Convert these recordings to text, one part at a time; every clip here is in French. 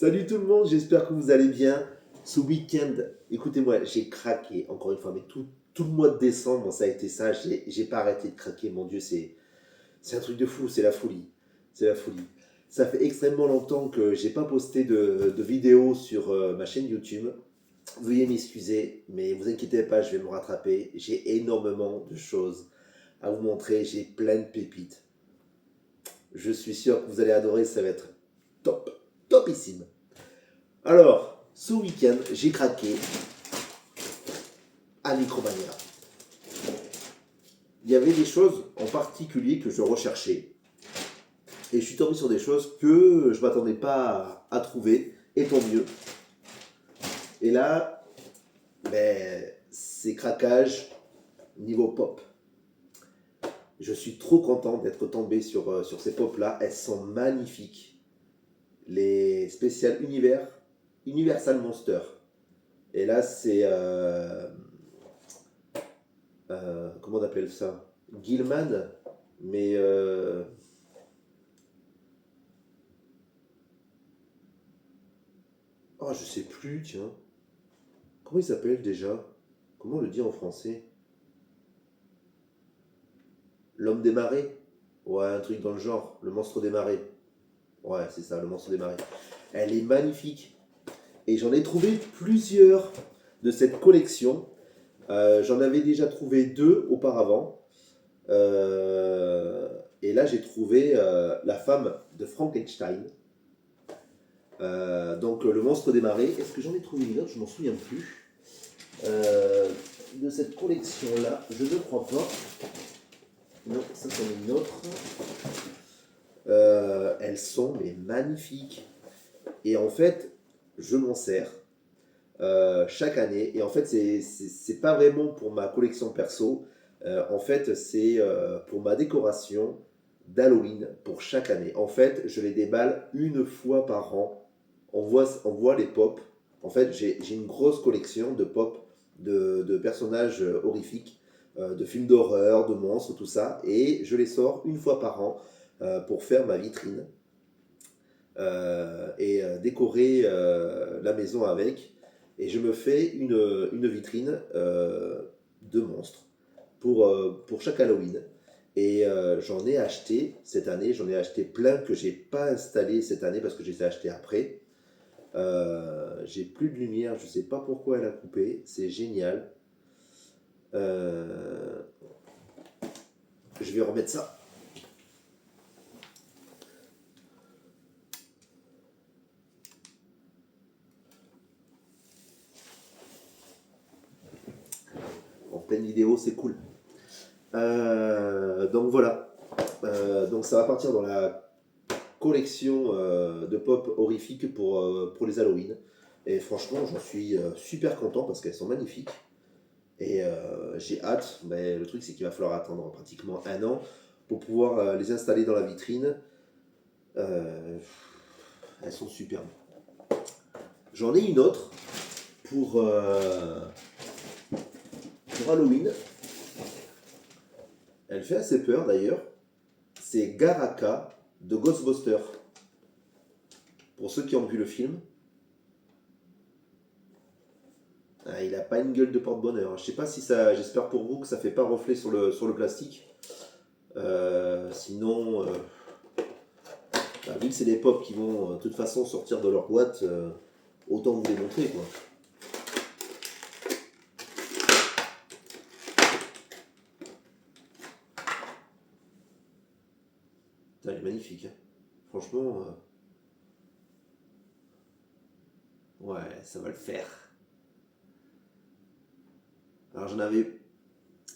Salut tout le monde, j'espère que vous allez bien. Ce week-end, écoutez-moi, j'ai craqué encore une fois, mais tout le mois de décembre, ça a été ça. J'ai pas arrêté de craquer, mon Dieu, c'est un truc de fou, c'est la folie. C'est la folie. Ça fait extrêmement longtemps que j'ai pas posté de vidéo sur ma chaîne YouTube. Veuillez m'excuser, mais vous inquiétez pas, je vais me rattraper. J'ai énormément de choses à vous montrer, j'ai plein de pépites. Je suis sûr que vous allez adorer, ça va être top, topissime. Alors, ce week-end, j'ai craqué à Micromania. Il y avait des choses en particulier que je recherchais. Et je suis tombé sur des choses que je ne m'attendais pas à trouver, et tant mieux. Et là, c'est craquage niveau pop. Je suis trop content d'être tombé sur ces pop-là. Elles sont magnifiques. Les spéciales Universal Monster. Et là, c'est comment on appelle ça? Gilman, mais oh, je sais plus, tiens. Comment il s'appelle déjà? Comment on le dit en français? L'homme des marais? Ouais, un truc dans le genre. Le monstre des marais. Ouais, c'est ça, le monstre des marais. Elle est magnifique. Et j'en ai trouvé plusieurs de cette collection. J'en avais déjà trouvé deux auparavant. Et là, j'ai trouvé la femme de Frankenstein. Donc, le monstre des marais. Est-ce que j'en ai trouvé une autre? Je m'en souviens plus. Euh, de cette collection-là, je ne crois pas. Non, ça c'en est une autre. Elles sont mais magnifiques. Et en fait, je m'en sers chaque année. Et en fait, c'est pas vraiment pour ma collection perso. En fait, c'est pour ma décoration d'Halloween pour chaque année. En fait, je les déballe une fois par an. On voit les pop. En fait, j'ai une grosse collection de pop, de personnages horrifiques, de films d'horreur, de monstres, tout ça. Et je les sors une fois par an pour faire ma vitrine et décorer la maison avec. Et je me fais une vitrine de monstres pour chaque Halloween. Et j'en ai acheté cette année, j'en ai acheté plein que j'ai pas installé cette année parce que je les ai achetés après. J'ai plus de lumière, je sais pas pourquoi elle a coupé, c'est génial. Euh, je vais remettre ça. En pleine vidéo, c'est cool. Donc voilà. Donc ça va partir dans la collection de pop horrifiques pour les Halloween. Et franchement, j'en suis super content parce qu'elles sont magnifiques. Et j'ai hâte. Mais le truc, c'est qu'il va falloir attendre pratiquement un an pour pouvoir les installer dans la vitrine. Euh, elles sont superbes. J'en ai une autre pour Halloween. Elle fait assez peur d'ailleurs. C'est Garaka de Ghostbusters. Pour ceux qui ont vu le film, ah, il a pas une gueule de porte-bonheur. Je sais pas si ça. J'espère pour vous que ça fait pas reflet sur le plastique. Sinon, bah, vu que c'est des pop qui vont de toute façon sortir de leur boîte, autant vous les montrer quoi. Putain, elle est magnifique, hein. Franchement, ouais, ça va le faire. Alors j'en avais.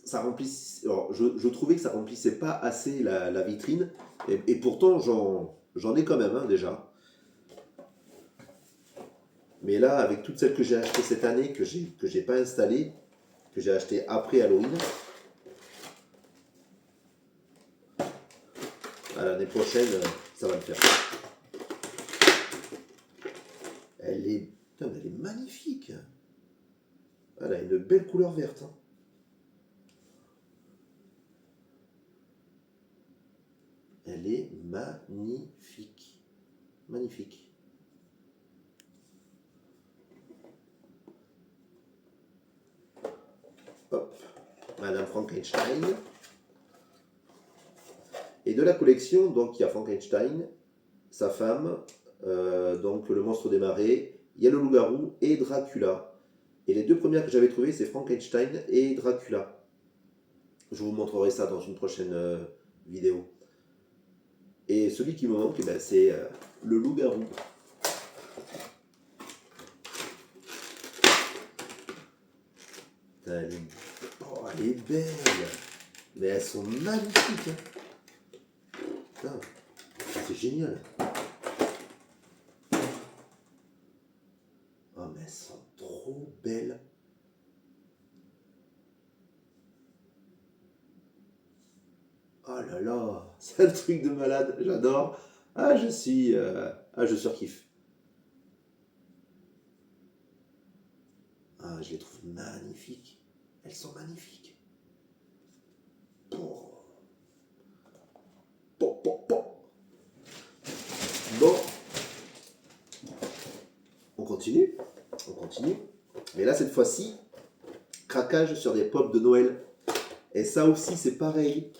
Ça remplissait. Alors, je trouvais que ça remplissait pas assez la vitrine. Et pourtant, j'en ai quand même déjà. Mais là, avec toutes celles que j'ai achetées cette année, que j'ai pas installées, que j'ai achetées après Halloween, à l'année prochaine, ça va le faire. Putain, elle est magnifique. Elle a une belle couleur verte, hein. Elle est magnifique. Magnifique. Hop, Madame Frankenstein. Et de la collection, donc il y a Frankenstein, sa femme, donc le monstre des marais, il y a le loup-garou et Dracula. Et les deux premières que j'avais trouvées, c'est Frankenstein et Dracula. Je vous montrerai ça dans une prochaine vidéo. Et celui qui me manque, eh ben, c'est le loup-garou. Elle est... Oh, elle est belle. Mais elles sont magnifiques. Hein. Putain, c'est génial. Oh, mais elles sont trop belles. Oh là là, c'est un truc de malade, j'adore. Ah, je surkiffe. Ah, je les trouve magnifiques. Elles sont magnifiques. Oh. Bon, on continue. On continue. Mais là, cette fois-ci, craquage sur des pops de Noël. Et ça aussi, c'est pareil.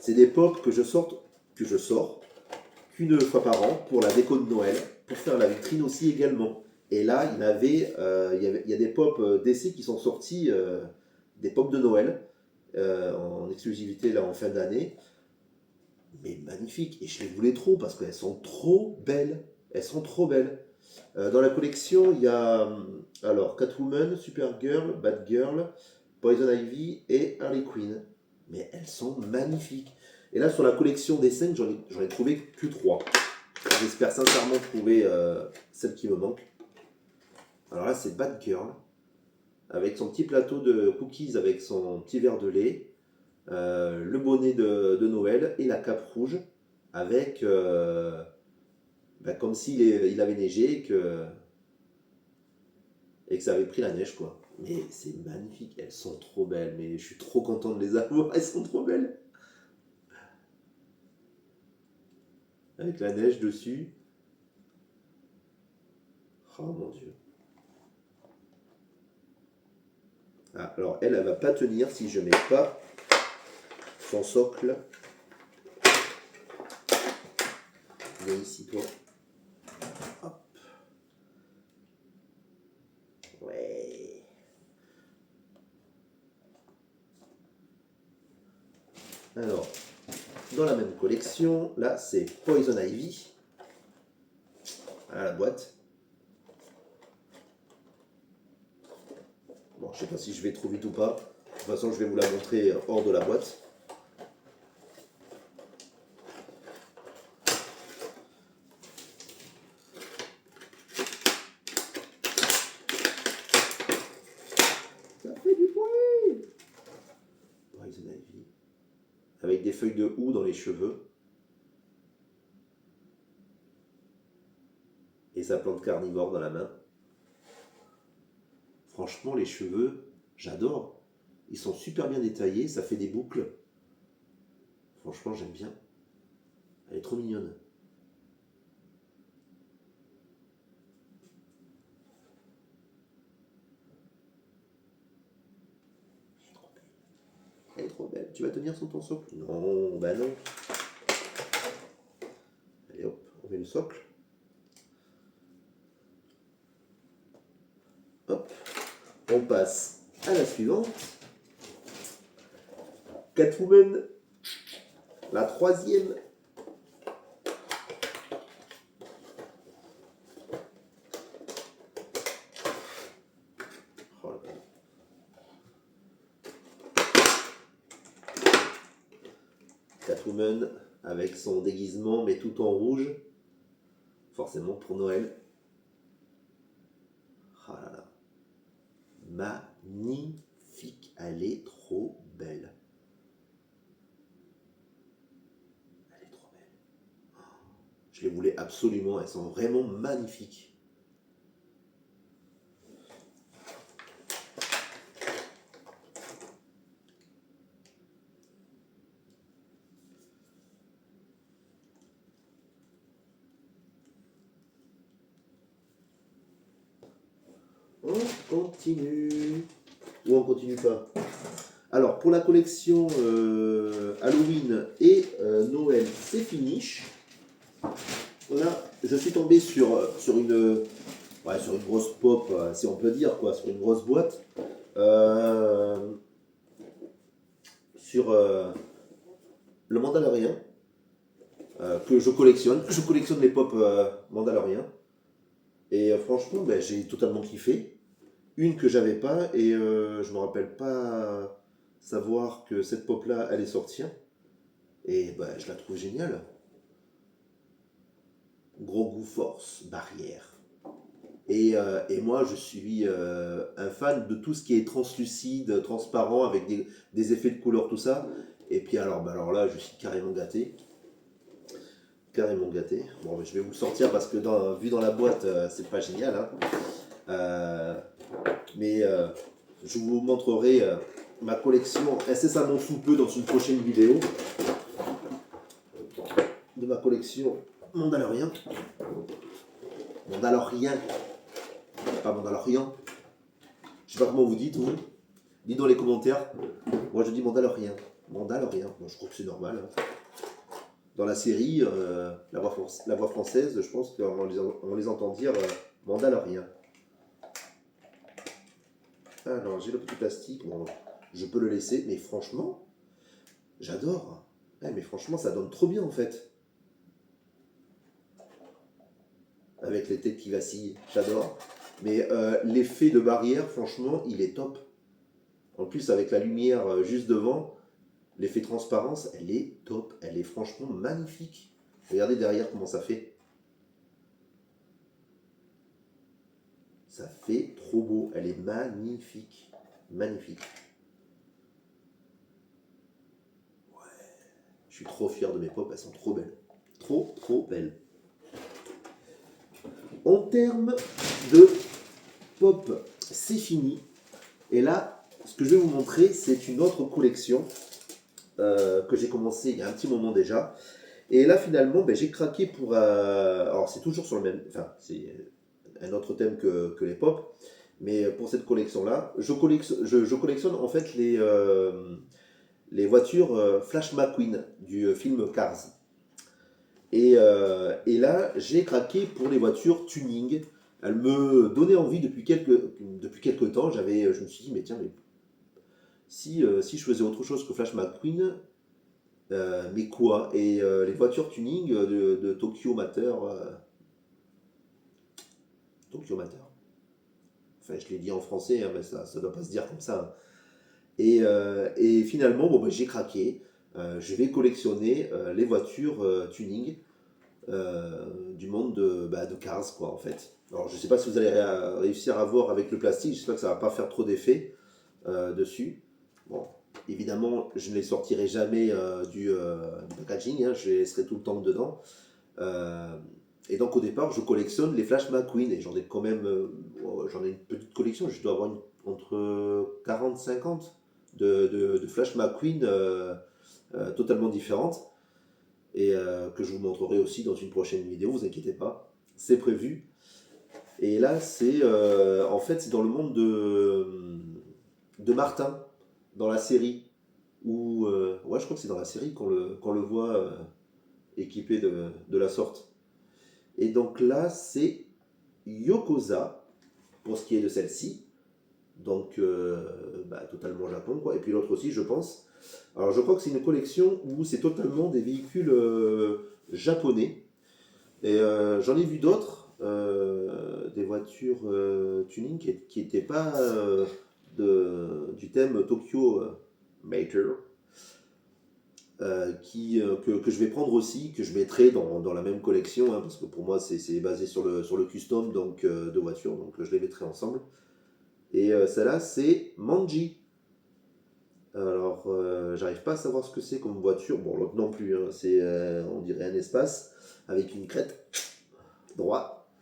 C'est des pops que je sors qu'une fois par an pour la déco de Noël, pour faire la vitrine aussi également. Et là, il y a des pop d'essai qui sont sortis, des pop de Noël, en exclusivité là en fin d'année. Mais magnifiques. Et je les voulais trop parce qu'elles sont trop belles. Elles sont trop belles. Dans la collection, il y a alors Catwoman, Supergirl, Batgirl, Poison Ivy et Harley Quinn. Mais elles sont magnifiques. Et là, sur la collection des scènes, j'en ai trouvé que 3. J'espère sincèrement trouver celle qui me manque. Alors là, c'est Batgirl, avec son petit plateau de cookies, avec son petit verre de lait, le bonnet de Noël et la cape rouge, avec comme s'il il avait neigé et que ça avait pris la neige, quoi. Mais c'est magnifique, elles sont trop belles, mais je suis trop content de les avoir, elles sont trop belles. Avec la neige dessus. Oh mon dieu. Ah, alors elle va pas tenir si je mets pas son socle. Viens ici toi. Hop. Ouais. Alors, dans la même collection, là c'est Poison Ivy. À la boîte. Bon, je sais pas si je vais trop vite ou pas. De toute façon, je vais vous la montrer hors de la boîte. Ça fait du bruit. Poison Ivy. Avec des feuilles de houx dans les cheveux. Et sa plante carnivore dans la main. Franchement, les cheveux, j'adore. Ils sont super bien détaillés, ça fait des boucles. Franchement, j'aime bien. Elle est trop mignonne. Elle est trop belle. Tu vas tenir son ton socle? Non, bah non. Allez hop, on met le socle. Hop, on passe à la suivante. Catwoman, la troisième. Oh là là. Catwoman avec son déguisement mais tout en rouge, forcément pour Noël. Oh là là. Magnifique, elle est trop belle. Elle est trop belle. Je les voulais absolument, elles sont vraiment magnifiques. On continue. Ou on continue pas? Alors, pour la collection Halloween et Noël, c'est finish. Là, je suis tombé sur sur une grosse pop, si on peut dire, quoi, sur une grosse boîte. Euh, sur le Mandalorian, que je collectionne. Je collectionne les pop Mandalorian. Et franchement, ben, j'ai totalement kiffé. Une que j'avais pas, et je me rappelle pas savoir que cette pop-là allait sortir. Et ben, je la trouve géniale. Gros goût force, barrière. Et moi, je suis un fan de tout ce qui est translucide, transparent, avec des effets de couleur, tout ça. Et puis alors, bah alors là, je suis carrément gâté. Carrément gâté. Bon, mais je vais vous le sortir parce que vu dans la boîte, c'est pas génial, hein. Euh, mais je vous montrerai ma collection incessamment sous peu dans une prochaine vidéo de ma collection Mandalorian. Mandalorian, pas Mandalorian. Je sais pas comment vous dites, vous. Dites dans les commentaires. Moi, je dis Mandalorian. Mandalorian. Bon, je crois que c'est normal, hein. Dans la série, la voix française, je pense qu'on les entend dire Mandalorian. Alors, j'ai le petit plastique. Bon, je peux le laisser, mais franchement, j'adore. Mais franchement, ça donne trop bien en fait. Avec les têtes qui vacillent, j'adore. Mais l'effet de barrière, franchement, il est top. En plus, avec la lumière juste devant, l'effet transparence, elle est top. Elle est franchement magnifique. Regardez derrière comment ça fait. Ça fait trop beau. Elle est magnifique. Magnifique. Je suis trop fier de mes pop, elles sont trop belles. Trop, trop belles. En termes de pop, c'est fini. Et là, ce que je vais vous montrer, c'est une autre collection que j'ai commencé il y a un petit moment déjà. Et là, finalement, ben, j'ai craqué pour... alors, c'est toujours sur le même... Enfin, c'est un autre thème que les pop. Mais pour cette collection-là, je collectionne en fait les voitures Flash McQueen du film Cars. Et là, j'ai craqué pour les voitures tuning. Elles me donnaient envie depuis quelques temps. Je me suis dit, mais tiens, mais si je faisais autre chose que Flash McQueen, mais quoi? Et les voitures tuning de Tokyo Mater. Tokyo Mater. Enfin, je l'ai dit en français, hein, mais ça ne doit pas se dire comme ça. Et finalement, bon, bah, j'ai craqué. Je vais collectionner les voitures tuning du monde de Cars, quoi, en fait. Alors, je sais pas si vous allez réussir à voir avec le plastique. J'espère que ça va pas faire trop d'effet dessus. Bon, évidemment, je ne les sortirai jamais du packaging, hein, je les laisserai tout le temps dedans. Euh, et donc, au départ, je collectionne les Flash McQueen et j'en ai quand même, j'en ai une petite collection. Je dois avoir entre 40 et 50 de Flash McQueen totalement différentes et que je vous montrerai aussi dans une prochaine vidéo, vous inquiétez pas, c'est prévu. Et là, en fait, c'est dans le monde de Martin, dans la série, où, ouais, je crois que c'est dans la série qu'on le voit équipé de la sorte. Et donc là, c'est Yokoza, pour ce qui est de celle-ci, donc totalement Japon, quoi. Et puis l'autre aussi, je pense. Alors je crois que c'est une collection où c'est totalement des véhicules japonais. Et j'en ai vu d'autres, des voitures tuning qui n'étaient pas du thème Tokyo Mater, que je vais prendre aussi, que je mettrai dans la même collection, hein, parce que pour moi c'est basé sur le custom donc, de voitures, donc je les mettrai ensemble. Et celle-là, c'est Manji. Alors, j'arrive pas à savoir ce que c'est comme voiture. Bon, l'autre non plus, hein. C'est, on dirait un espace avec une crête droit.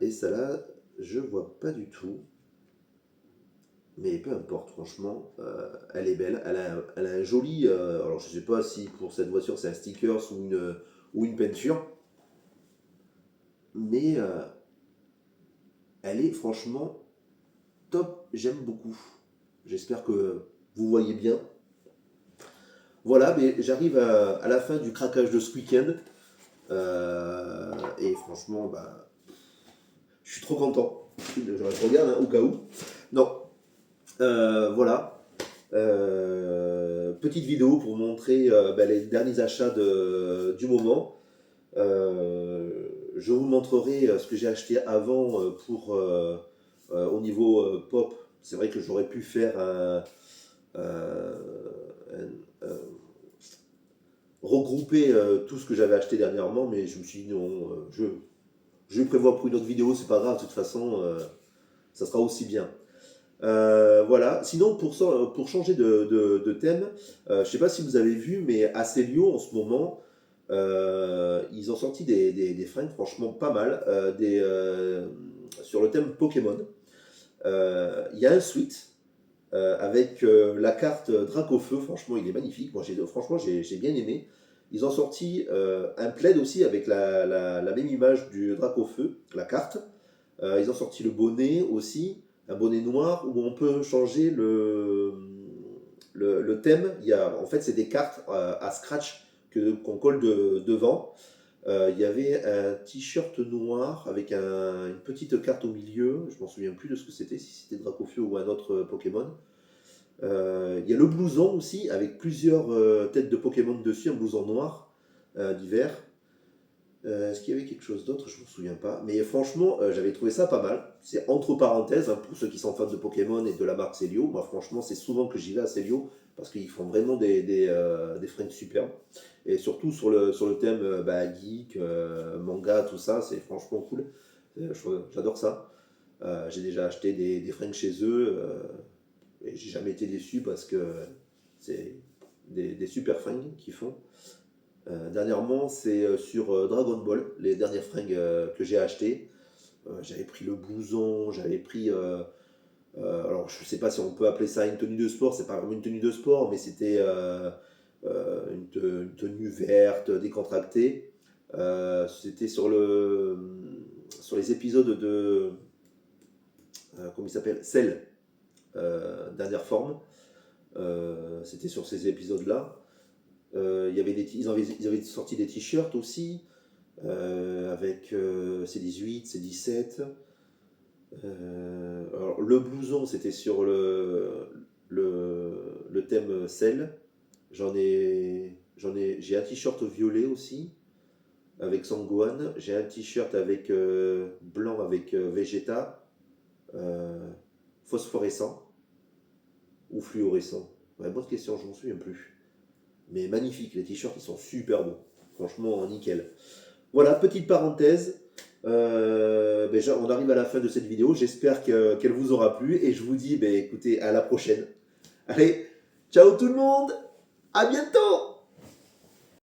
Et celle-là, je vois pas du tout. Mais peu importe, franchement, elle est belle. Elle a un joli. Alors, je sais pas si pour cette voiture c'est un sticker ou une peinture. Mais elle est franchement top, j'aime beaucoup. J'espère que vous voyez bien. Voilà, mais j'arrive à la fin du craquage de ce week-end. Et franchement, bah, je suis trop content. Je regarde au cas où. Non, voilà. Petite vidéo pour montrer bah, les derniers achats du moment. Je vous montrerai ce que j'ai acheté avant au niveau pop. C'est vrai que j'aurais pu faire regrouper tout ce que j'avais acheté dernièrement, mais je me suis dit non, je prévois pour une autre vidéo, c'est pas grave, de toute façon, ça sera aussi bien. Voilà. Sinon, pour changer de thème, je ne sais pas si vous avez vu, mais à Célio en ce moment, ils ont sorti des fringues franchement pas mal sur le thème Pokémon. Il y a un suite avec la carte Dracofeu, franchement il est magnifique. Moi franchement j'ai bien aimé. Ils ont sorti un plaid aussi avec la même image du Dracofeu, la carte. Ils ont sorti le bonnet aussi, un bonnet noir où on peut changer le thème. En fait, c'est des cartes à scratch qu'on colle devant. Il y avait un t-shirt noir avec une petite carte au milieu. Je m'en souviens plus de ce que c'était, si c'était Dracofeu ou un autre Pokémon. Il y a le blouson aussi avec plusieurs têtes de Pokémon dessus, un blouson noir d'hiver. Est-ce qu'il y avait quelque chose d'autre? Je ne me souviens pas. Mais franchement, j'avais trouvé ça pas mal. C'est entre parenthèses, hein, pour ceux qui sont fans de Pokémon et de la marque Célio. Moi, franchement, c'est souvent que j'y vais à Célio parce qu'ils font vraiment des fringues superbes. Et surtout sur le thème bah, geek, manga, tout ça, c'est franchement cool. J'adore ça. J'ai déjà acheté des fringues chez eux et j'ai jamais été déçu parce que c'est des super fringues qu'ils font. Dernièrement, c'est sur Dragon Ball, les dernières fringues que j'ai achetées. J'avais pris le blouson, j'avais pris. Alors, je ne sais pas si on peut appeler ça une tenue de sport, c'est pas vraiment une tenue de sport, mais c'était une tenue verte, décontractée. C'était sur les épisodes de. Comment il s'appelle Cell, dernière forme. C'était sur ces épisodes-là. Ils avaient sorti des t-shirts aussi, avec C18, C17. Alors, le blouson, c'était sur le thème sel. J'ai un t-shirt violet aussi, avec Sangohan. J'ai un t-shirt avec blanc avec Vegeta, phosphorescent ou fluorescent. Ouais, bonne question, je m'en souviens plus. Mais magnifique, les t-shirts ils sont super beaux. Franchement, nickel. Voilà, petite parenthèse. On arrive à la fin de cette vidéo. J'espère qu'elle vous aura plu. Et je vous dis, écoutez, à la prochaine. Allez, ciao tout le monde. À bientôt.